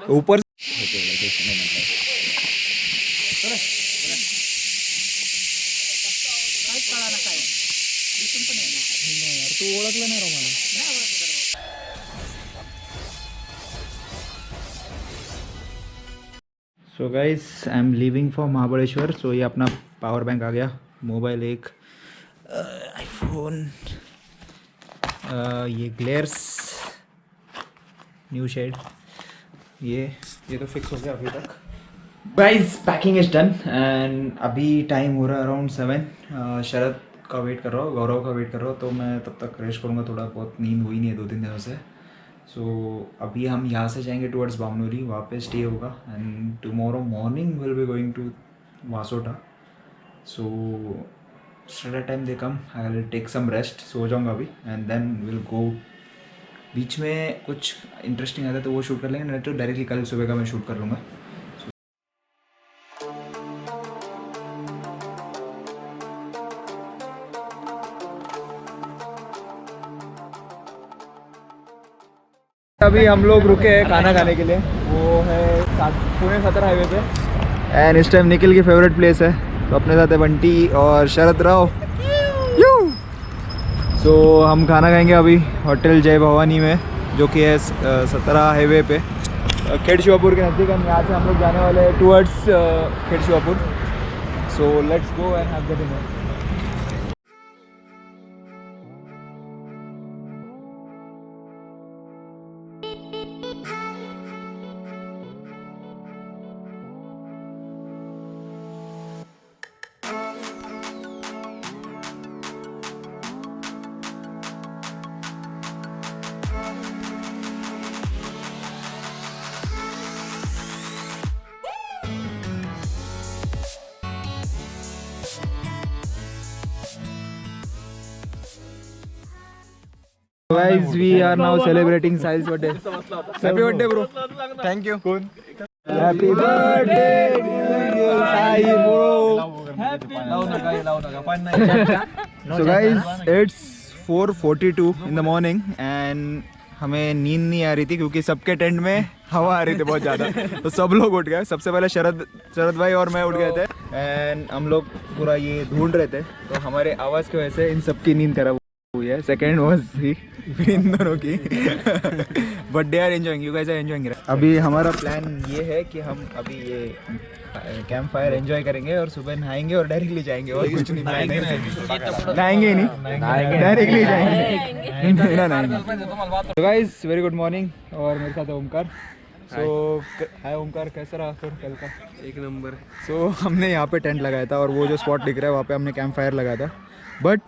ऊपर तू ओळखलं नाही मला. So guys I am leaving for Mahabaleshwar. So ये अपना पावर बैंक आ गया, मोबाइल एक, आईफोन, ये ग्लेयर्स न्यू शेड, ये तो फिक्स हो गया अभी तक. Guys packing is done and अभी टाइम हो रहा है अराउंड 7. शरद का वेट कर रहा हूँ, गौरव का वेट कर रहा हूँ, तो मैं तब तक रेस्ट करूँगा. थोड़ा बहुत नींद हुई नहीं है 2-3 दिनों से. सो अभी हम यहाँ से जाएंगे टुवर्ड्स बामनोली, वहाँ पे स्टे होगा and tomorrow morning will be going to Vasota. So start time they come, I will take some rest, सो जाऊँगा अभी एंड देन विल गो. बीच में कुछ इंटरेस्टिंग आता है तो वो शूट कर लेंगे, नहीं तो डायरेक्टली कल सुबह का मैं शूट कर लूँगा. अभी हम लोग रुके हैं खाना खाने के लिए, वो है पुणे 17 हाईवे पे एंड इस टाइम निखिल की फेवरेट प्लेस है. तो अपने साथ है बंटी और शरद राव. सो हम खाना खाएंगे अभी होटल जय भवानी में, जो कि है 17 हाईवे पे खेड़ शिवापुर के नज़दीक. हम यहाँ से हम लोग जाने वाले हैं towards Khed Shivapur. So let's go and have the dinner. Guys, we are now celebrating Sahil's birthday. Happy birthday, bro. Thank you. Happy birthday, Sahil, bro. So guys, it's 4:42 in the morning and हमें नींद नहीं आ रही थी क्योंकि सबके tent में हवा आ रही थी बहुत ज़्यादा. तो सब लोग उठ गए. सबसे पहले शरद भाई और मैं उठ गए थे एंड हम लोग पूरा ये ढूंढ रहे थे. तो हमारे आवाज़ की वजह से इन सब की नींद खराब हुई है. सेकेंड वॉज ही इन दोनों की. But they are enjoying, you guys are enjoying. अभी हमारा प्लान ये है कि हम अभी ये कैंप फायर एंजॉय करेंगे और सुबह नहाएंगे और डायरेक्टली जाएंगे और कुछ नहीं. नहाएंगे ही नहीं, डायरेक्टली जाएंगे. तो गाइस वेरी गुड मॉर्निंग और मेरे साथ है ओमकार. सो हाय ओमकार, कैसा रहा फिर कल का? एक नंबर. सो हमने यहाँ पे टेंट लगाया था और वो जो स्पॉट दिख रहा है वहाँ पे हमने कैंप फायर लगाया था. बट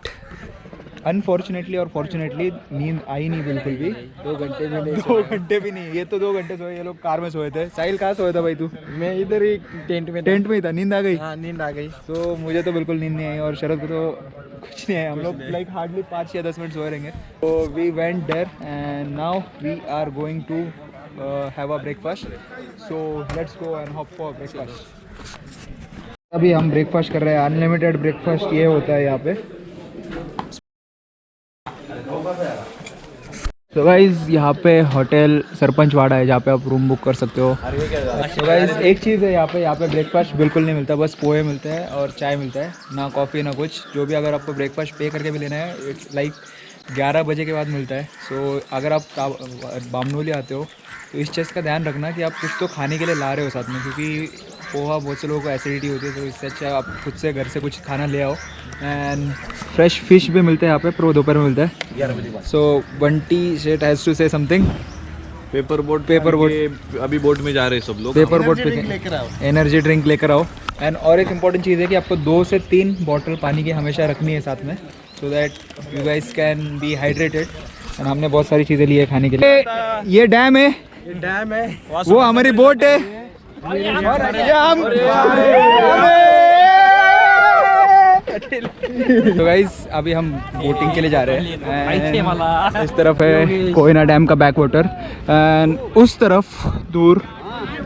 अनफॉर्चुनेटली और फॉर्चुनेटली नींद आई नहीं बिल्कुल भी. 2 घंटे में नहीं. 2 घंटे भी नहीं, ये तो 2 घंटे सोए. ये लोग कार में सोए थे. साहिल कहाँ सोया था भाई तू? मैं इधर ही टेंट में ही था. नींद आ गई? हाँ नींद आ गई. तो मुझे तो बिल्कुल नींद नहीं आई और शरद को तो कुछ नहीं आया. हम लोग लाइक हार्डली 5 या 10 मिनट सोए रहेंगे. तो we went there and now we are going to have a breakfast. So let's go and hop for breakfast. अभी हम ब्रेकफास्ट कर रहे हैं. अनलिमिटेड ब्रेकफास्ट ये होता है यहाँ पे. तो गाइज यहाँ पे होटल सरपंच वाड़ा है जहाँ पे आप रूम बुक कर सकते हो. तो गाइज एक चीज़ है यहाँ पे ब्रेकफास्ट बिल्कुल नहीं मिलता. बस पोहे मिलते हैं और चाय मिलता है, ना कॉफ़ी ना कुछ. जो भी अगर आपको ब्रेकफास्ट पे करके भी लेना है इट्स लाइक 11 बजे के बाद मिलता है. सो अगर आप बामनोली आते हो तो इस चीज़ का ध्यान रखना कि आप कुछ तो खाने के लिए ला रहे हो साथ में, क्योंकि पोहा बहुत से लोगों को एसिडिटी होती है. तो इससे अच्छा आप खुद से घर से कुछ खाना ले आओ. एंड फ्रेश फिश भी मिलते हैं यहाँ पे, प्रो दोपहर में मिलता है 11 बजे बाद. So Bunty Shet has to say something. Paper boat अभी बोट में जा रहे हैं सब लोग. पेपर बोट पे एनर्जी ड्रिंक लेकर आओ. एंड और एक इम्पॉर्टेंट चीज़ है कि आपको 2 से 3 बॉटल पानी की हमेशा रखनी है साथ में, so that you guys can be hydrated. And हमने बहुत सारी चीज़ें ली है खाने के लिए. ये डैम है, वो हमारी बोट है. तो गाइस अभी हम बोटिंग के लिए जा रहे हैं. इस तरफ है कोयना डैम का बैक वाटर एंड उस तरफ दूर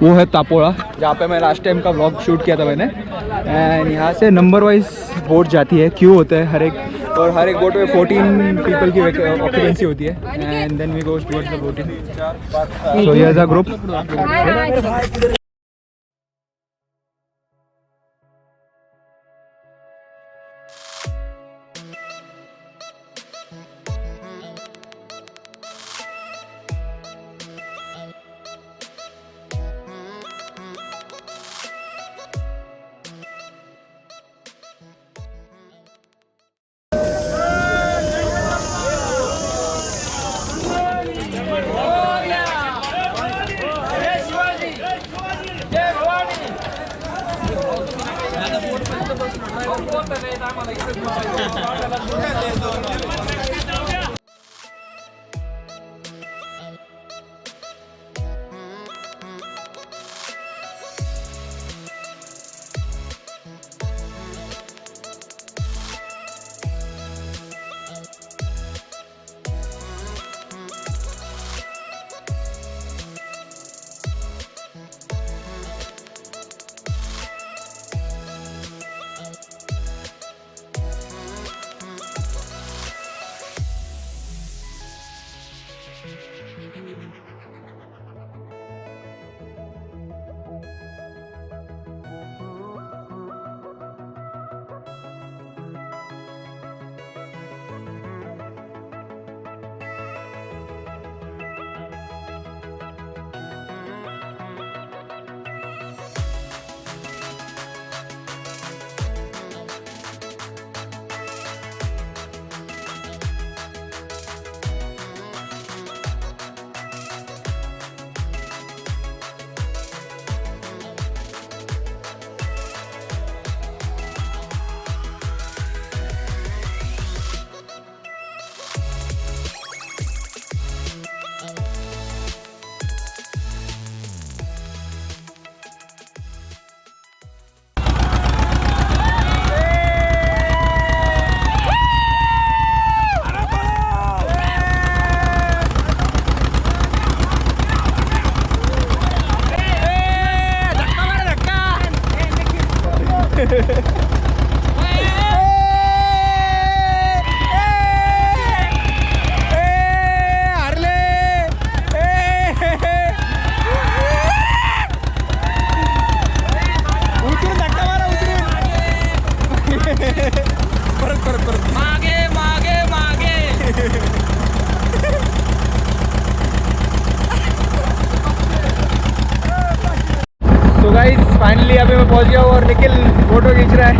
वो है तापोड़ा जहाँ पे मैं लास्ट टाइम का व्लॉग शूट किया था मैंने. एंड यहाँ से नंबर वाइज बोट जाती है, क्यों होता है हर एक और हर एक बोट में 14 पीपल की ऑक्यूपेंसी होती है and then we go towards the boating so here is a group तो गाइस फाइनली अभी मैं पहुंच गया हूँ और निखिल फोटो खींच रहा है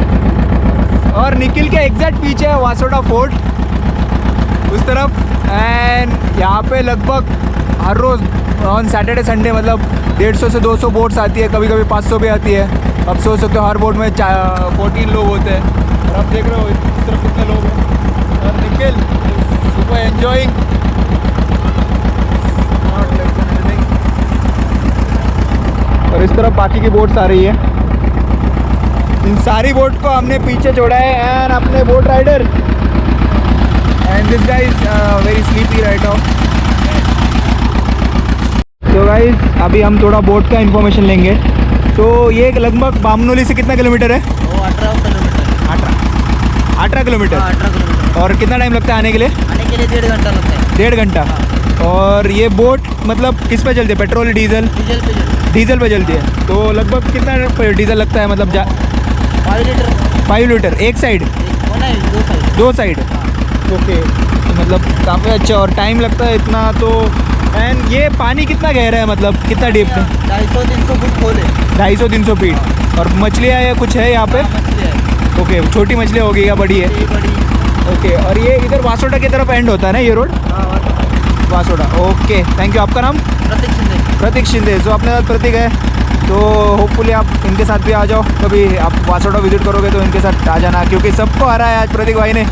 और निखिल के एग्जैक्ट पीछे है वासोटा फोर्ट उस तरफ एंड यहाँ पे लगभग हर रोज़ ऑन सैटरडे संडे मतलब 150 से 200 बोट्स आती है, कभी कभी 500 भी आती है। अब सोच सकते हो हर बोट में 14 लोग होते हैं और अब देख रहे हो इस तरफ कितने लोग हैं और निखिल सुपर एंजॉइंग। और इस तरफ बाकी की बोट्स आ रही है। इन सारी बोट को हमने पीछे छोड़ा है एंड अपने boat rider and this guys very sleepy right now. तो गाइस अभी हम थोड़ा बोट का इंफॉर्मेशन लेंगे। तो ये लगभग बामनोली से कितना किलोमीटर है? 18 किलोमीटर। 18 किलोमीटर। और कितना टाइम लगता है आने के लिए? आने के लिए 1.5 घंटा लगता है। 1.5 घंटा। और ये बोट मतलब किस पे चलती है? Petrol diesel? डीजल पे चलती है। तो लगभग कितना डीजल लगता है? मतलब 5 लीटर। 5 लीटर एक साइड? दो साइड। ओके तो मतलब काफ़ी अच्छा और टाइम लगता है इतना। तो एंड ये पानी कितना गहरा है, मतलब कितना डीप है? 250-300 फुट खोल है। 250-300 फीट। और मछलियाँ या कुछ है यहाँ पे? ओके छोटी मछलियाँ होगी या बड़ी है? बड़ी। ओके और ये इधर वासोटा की तरफ एंड होता है ना ये road? Vasota. Okay thank you. आपका नाम? प्रतीक शिंदे। प्रतीक शिंदे। जो अपने साथ प्रतीक है तो होपफुली आप इनके साथ भी आ जाओ, कभी आप वासोटा विजिट करोगे तो इनके साथ आ जाना, क्योंकि सबको हरा है आज प्रतीक भाई ने।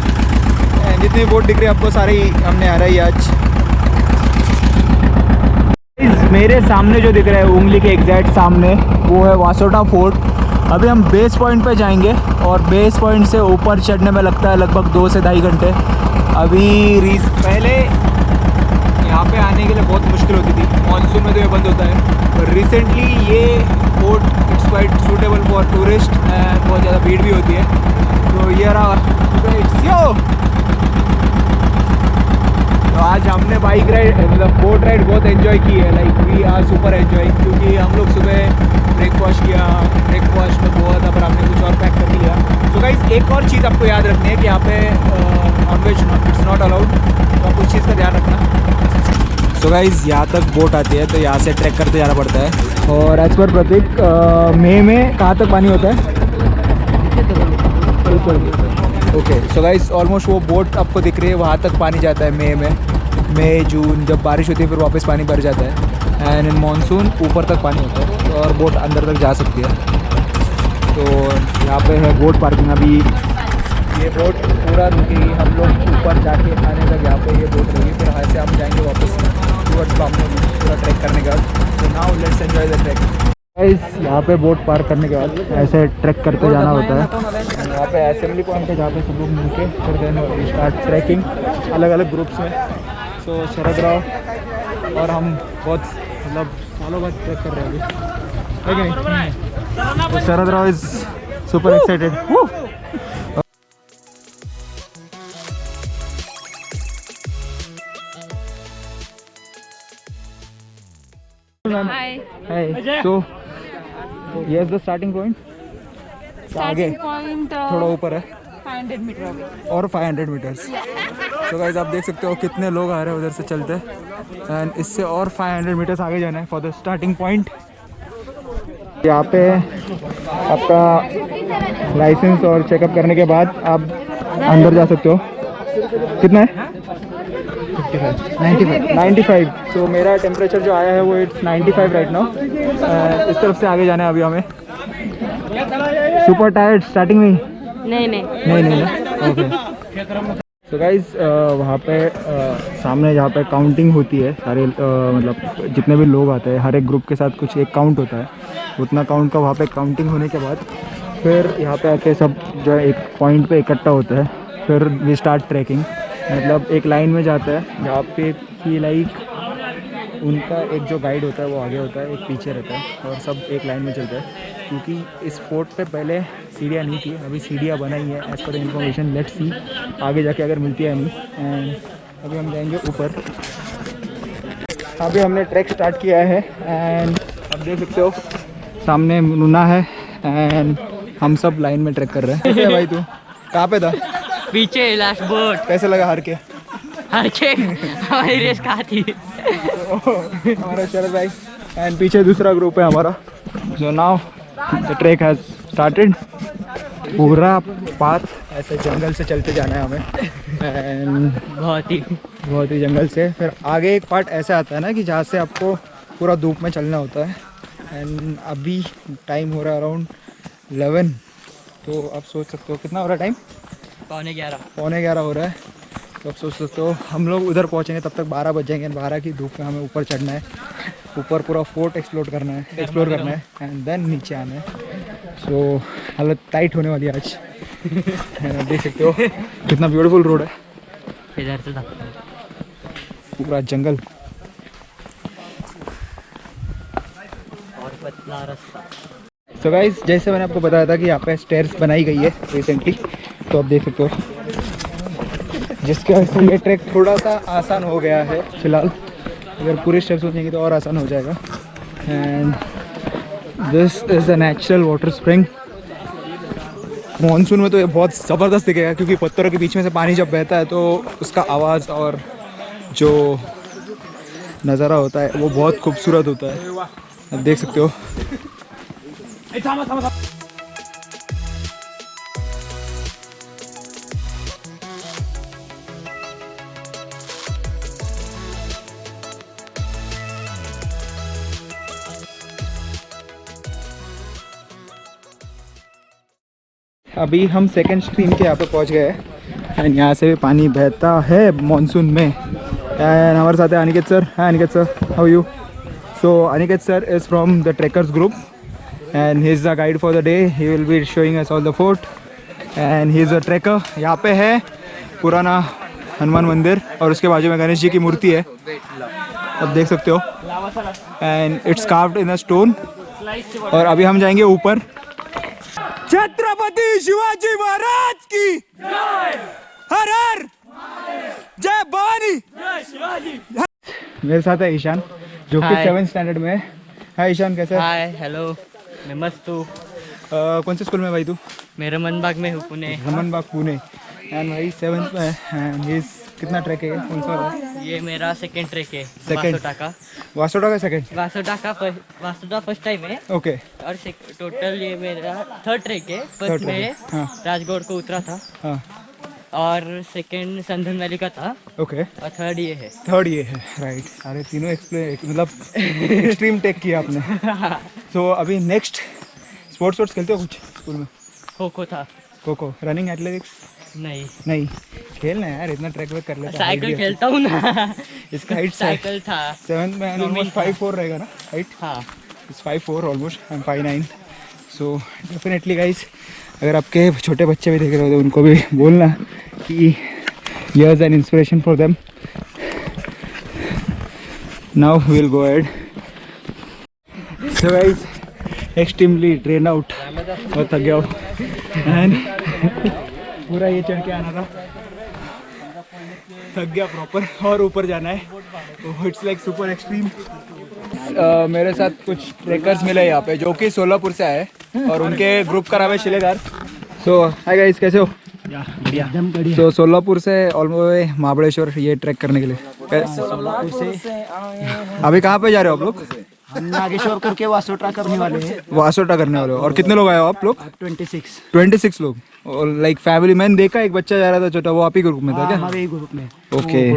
जितनी बोट दिख रही है आपको सारी हमने हरा ही आज। मेरे सामने जो दिख रहा है उंगली के एग्जैक्ट सामने वो है वासोटा फोर्ट। अभी हम बेस पॉइंट पे जाएंगे और बेस पॉइंट से ऊपर चढ़ने में लगता है लगभग 2 से 2.5 घंटे। अभी पहले यहाँ पे आने के लिए बहुत मुश्किल होती थी, मानसून में तो ये बंद होता है, पर रिसेंटली ये fort it's quite suitable for tourist and बहुत ज़्यादा भीड़ भी होती है। तो ये रहा इट्स यो तो आज हमने बाइक राइड मतलब बोट राइड बहुत एंजॉय की है, like we are super enjoy, क्योंकि हम लोग सुबह ब्रेकफास्ट किया, ब्रेकफास्ट में बहुत पर हमने कुछ और पैक कर लिया। तो गाइस एक और चीज़ आपको याद रखनी है कि यहाँ पे नॉनवेज इट्स नॉट अलाउड, तो आप उस चीज़ का ध्यान रखना। सो गाइस यहाँ तक बोट आती है तो यहाँ से ट्रैक करते जाना पड़ता है। और एज पर प्रतीक मई में कहाँ तक पानी होता है? ओके सो गाइस ऑलमोस्ट वो बोट आपको दिख रही है, वहाँ तक पानी जाता है मई जून, जब बारिश होती है फिर वापस पानी भर जाता है। एंड इन मानसून ऊपर तक पानी होता है और बोट अंदर तक जा सकती है। तो यहाँ पे है बोट पार्किंग। अभी ये बोट पूरा रुकेगी, हम लोग ऊपर जाके आने तक यहाँ पे ये बोट रहेगी, फिर यहाँ से हम जाएंगे वापस टूवर्ड्स बामने पूरा ट्रैक करने के बाद। तो now let's enjoy the track. यहाँ पे बोट पार्क करने के बाद ऐसे ट्रैक करते जाना होता है। यहाँ पे असेंबली पॉइंट है जहाँ पे सब लोग मिलके फिर देन स्टार्ट ट्रैकिंग अलग अलग ग्रुप्स में। सो शरद राव और हम बहुत मतलब सालों बाद ट्रैक कर रहे हैं अभी, है कि नहीं? तो Sharad Rao is super excited. Hi. So, yes, the starting point. आगे थोड़ा ऊपर है 500 मीटर और 500 मीटर्स। तो गाइस आप देख सकते हो कितने लोग आ रहे हैं उधर से चलते, एंड इससे और 500 मीटर्स आगे जाना है फॉर द स्टार्टिंग पॉइंट। यहाँ पे आपका लाइसेंस और चेकअप करने के बाद आप अंदर जा सकते हो। कितना है? 95। तो मेरा टेम्परेचर जो आया है वो इट्स 95 राइट नाउ। इस तरफ से आगे जाना है अभी हमें। सुपर टायर्ड स्टार्टिंग में? नहीं ओके। तो गाइज वहाँ पे सामने जहाँ पे काउंटिंग होती है सारे मतलब जितने भी लोग आते हैं हर एक ग्रुप के साथ कुछ एक काउंट होता है, उतना काउंट का वहाँ पे काउंटिंग होने के बाद फिर यहाँ पे आके सब जो है एक पॉइंट पे इकट्ठा होता है। फिर वी स्टार्ट ट्रैकिंग, मतलब एक लाइन में जाता है जहाँ पे कि लाइक उनका एक जो गाइड होता है वो आगे होता है, एक पीछे रहता है और सब एक लाइन में चलता है। क्योंकि इस फोर्ट पे पहले सीढ़ियाँ नहीं थी, अभी सीढ़ियाँ बनाई है as per information. Let's see आगे जाके अगर मिलती है नहीं। एंड अभी हम जाएंगे ऊपर। अभी हमने ट्रैक स्टार्ट किया है एंड अब देख सकते हो सामने मुन्ना है एंड हम सब लाइन में ट्रैक कर रहे हैं। कैसे है भाई तू? कहाँ पे था? पीछे लास्ट बोट। कैसे लगा हार के? हमारी रेस कहाँ थी? हमारा शरद भाई एंड पीछे दूसरा ग्रुप है हमारा। So now the track has started. पूरा पाथ ऐसे जंगल से चलते जाना है हमें एंड बहुत ही जंगल से। फिर आगे एक पार्ट ऐसा आता है ना कि जहाँ से आपको पूरा धूप में चलना होता है। एंड अभी टाइम हो रहा है अराउंड 11। तो आप सोच सकते हो कितना हो रहा है टाइम? 11:15 हो रहा है। तो आप सोच सकते हो हम लोग उधर पहुँचेंगे तब तक 12 बज जाएंगे। 12 की धूप में हमें ऊपर चढ़ना है, ऊपर पूरा फोर्ट एक्सप्लोर करना है एंड देन नीचे आना है। सो हालत टाइट होने वाली है आज। देख सकते हो कितना ब्यूटीफुल रोड है, इधर से था पूरा जंगल और पतला रास्ता। सो गाइस जैसे मैंने आपको बताया था कि यहाँ पे स्टेयर्स बनाई गई है रिसेंटली, तो आप देख सकते हो जिसके वजह से ये ट्रैक थोड़ा सा आसान हो गया है फिलहाल। अगर पूरे स्टेप्स हो जाएंगे तो और आसान हो जाएगा। And this is the natural water spring. Monsoon में तो ये बहुत ज़बरदस्त दिखेगा क्योंकि पत्थरों के बीच में से पानी जब बहता है तो उसका आवाज़ और जो नज़ारा होता है वो बहुत खूबसूरत होता है। आप देख सकते हो। अभी हम सेकेंड स्ट्रीम के यहाँ पे पहुँच गए हैं एंड यहाँ से भी पानी बहता है मानसून में। एंड हमारे साथ है Aniket sir. Hi Aniket sir, how you? So Aniket sir is from the trackers group and he is the guide for the day. He will be showing us all the fort and he is a tracker. यहाँ पे है पुराना हनुमान मंदिर और उसके बाजू में गणेश जी की मूर्ति है, आप देख सकते हो। And it's carved in a stone. और अभी हम जाएंगे ऊपर। छत्रपति शिवाजी महाराज की जय। हर हर जय भवानी। मेरे साथ है ईशान जो कि Hi. 7th स्टैंडर्ड में है। हाय ईशान, कैसे है? हाय हेलो, मैं मस्त हूँ। कौन से स्कूल में भाई तू? मेरे मनबाग में हूँ, पुणे। रमन बाग पुणे। एंड भाई 7th में है एंड ये कितना ट्रैक है? कौन सा है? ये मेरा सेकंड ट्रैक है। Second? वासोटा का। वासोटा का सेकंड? वासोटा फर्स्ट टाइम है ओके। और टोटल ये मेरा थर्ड ट्रैक है। Third फर्स्ट track है, में हाँ। राजगौड़ को उतरा था हाँ और सेकंड संधन वैली का था ओके। और थर्ड ये है। थर्ड ये है, राइट। अरे तीनों एक्सप्लेन मतलब एक्सट्रीम टेक किया आपने। तो अभी नेक्स्ट स्पोर्ट्स खेलते हो कुछ स्कूल में? खो खो था। Kho kho, running, athletics? नहीं, नहीं खेलना है यार, इतना ट्रैक वर्क कर लेता है। साइकिल खेलता हूँ ना। इसका हाइट साइकिल था। 7th में ऑलमोस्ट 5'4" रहेगा ना हाइट? हाँ, it's 5'4" almost, I am 5'9". So definitely guys, अगर आपके छोटे बच्चे भी देख रहे हो तो उनको भी बोलना कि here is an inspiration for them. Now we will go ahead. So guys, extremely train out, बहुत थक गया हूँ एंड पूरा ये चढ़ के आना था, थक गया प्रॉपर और ऊपर जाना है। It's like super extreme. मेरे साथ कुछ ट्रेकर्स मिले यहाँ पे जो कि सोलापुर से आए और उनके ग्रुप का नाम है शिलेदार। सो हाय गाइस, कैसे हो? एकदम बढ़िया। तो सोलापुर से ऑलमोस्ट महाबलेश्वर ये ट्रैक करने के लिए। सोलापुर से अभी कहाँ पे जा रहे हो आप लोग? हम नागेश्वर करके वासोटा करने वाले हैं। वासोटा करने वाले हो। और कितने लोग आए हो आप लोग? 26 लोग। और लाइक फैमिली, मैंने देखा एक बच्चा जा रहा था छोटा, वो आप ही ग्रुप में था क्या? हमारे ही ग्रुप में। Okay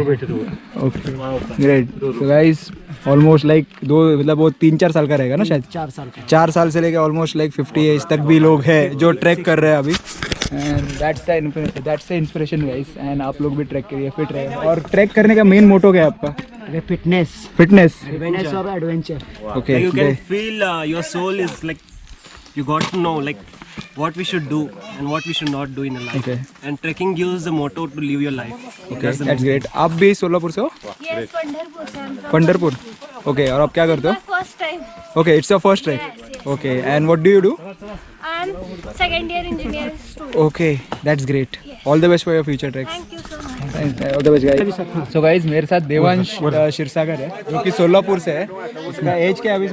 okay, great. तो गाइस ऑलमोस्ट लाइक मतलब वो 3-4 साल का रहेगा ना शायद? 4 साल का। 4 साल से लेके ऑलमोस्ट लाइक 50 एज तक भी लोग हैं जो ट्रैक कर रहे हैं अभी। And that's the inspiration guys. And आप लोग भी ट्रैक करिए, फिट रहे। और ट्रैक करने का मेन मोटो क्या है आपका? Fitness fitness. और adventure. Okay, You can feel your soul is like you got to know like what we should do and what we should not do in a life. Okay. And trekking gives the motto to live your life. Okay, That's the that's main great. आप भी सोलापुर से हो? Yes, Pandharpur से I'm from Pandharpur. Okay, और आप क्या करते हो? my first time. Okay, it's your first track. Okay, and what do you do? I'm second year engineering student. Okay, that's great. All the best for your future tracks. Thank you so much. All the best guys. So guys, मेरे साथ देवांश क्षीरसागर है जो कि सोलापुर से है। उसका as क्या है अभी?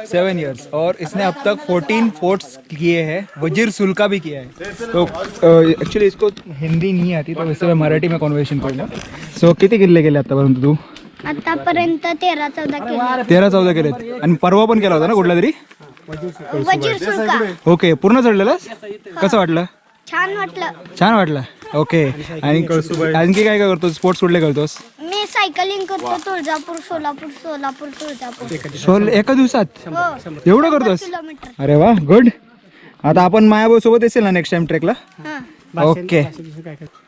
7 इयर्स। और इसने अब तक 14 फोर्ट्स किए हैं, वजीर सुल्का भी किया है। तो एक्चुअली इसको हिंदी नहीं आती तो इससे मैं मराठी में कॉन्वर्सेशन करूँगा। सो किती किल्ले केले आतापर्यंत तू? आतापर्यंत 13-14 केले. 13-14 केलेत आणि परवा पण केला होता ना कुठला तरी? वजीर सुल्का. ओके, पूर्ण चढलेलास? कसं वाटलं? छान वाटलं. छान वाटलं. ओके, आणि आणखी काय काय करतोस? स्पोर्ट्स कुठले करतोस? मी सायकलिंग करतो तुळजापूर सोलापूर तुळजापूर. एका दिवसात हो. एवढं करतोस? किलोमीटर. अरे वा, गुड. आता आपण मायाभाऊ सोबत येशील ना नेक्स्ट टाइम ट्रेकला? हाँ. ओके।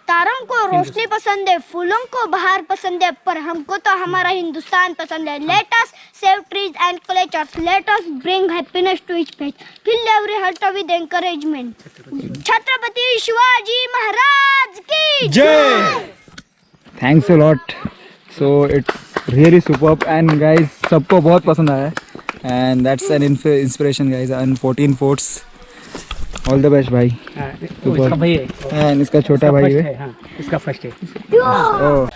तारों को रोशनी पसंद है, फूलों को बहार पसंद है, पर हमको तो हमारा हिंदुस्तान पसंद है. Let us save trees and cultures. Let us bring happiness to each page. Fill every heart with encouragement. Chhatrapati Shivaji Maharaj की जय। Thanks a lot. So it's really superb and guys सबको बहुत पसंद आया and that's an inspiration guys. And 14 forts, all the best भाई। इसका भाई है। एंड इसका छोटा भाई है। इसका फर्स्ट है। ओह